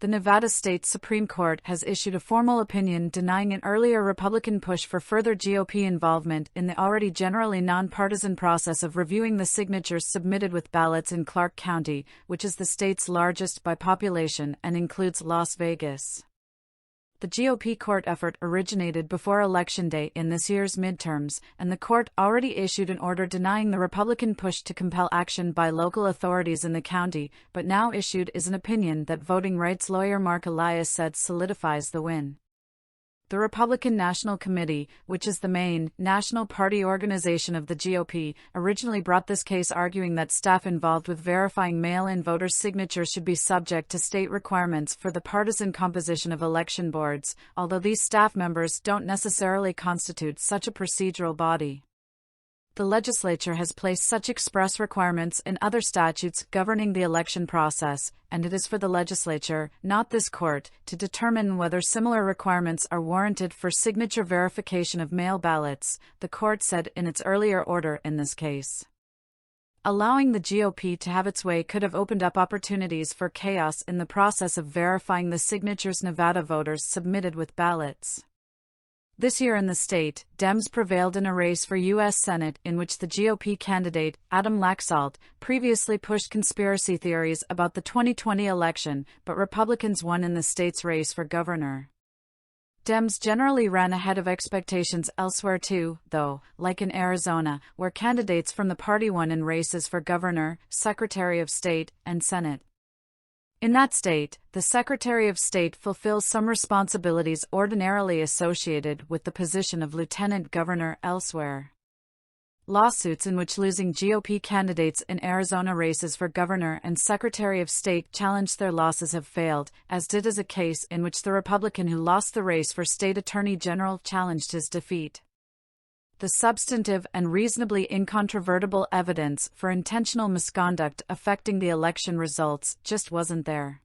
The Nevada State Supreme Court has issued a formal opinion denying an earlier Republican push for further GOP involvement in the already generally nonpartisan process of reviewing the signatures submitted with ballots in Clark County, which is the state's largest by population and includes Las Vegas. The GOP court effort originated before Election Day in this year's midterms, and the court already issued an order denying the Republican push to compel action by local authorities in the county, but now issued is an opinion that voting rights lawyer Mark Elias said solidifies the win. The Republican National Committee, which is the main national party organization of the GOP, originally brought this case arguing that staff involved with verifying mail-in voters' signatures should be subject to state requirements for the partisan composition of election boards, although these staff members don't necessarily constitute such a procedural body. The legislature has placed such express requirements in other statutes governing the election process, and it is for the legislature, not this court, to determine whether similar requirements are warranted for signature verification of mail ballots, the court said in its earlier order in this case. Allowing the GOP to have its way could have opened up opportunities for chaos in the process of verifying the signatures Nevada voters submitted with ballots. This year in the state, Dems prevailed in a race for U.S. Senate in which the GOP candidate, Adam Laxalt, previously pushed conspiracy theories about the 2020 election, but Republicans won in the state's race for governor. Dems generally ran ahead of expectations elsewhere too, though, like in Arizona, where candidates from the party won in races for governor, Secretary of State, and Senate. In that state, the Secretary of State fulfills some responsibilities ordinarily associated with the position of lieutenant governor elsewhere. Lawsuits in which losing GOP candidates in Arizona races for governor and Secretary of State challenged their losses have failed, as did a case in which the Republican who lost the race for state attorney general challenged his defeat. The substantive and reasonably incontrovertible evidence for intentional misconduct affecting the election results just wasn't there.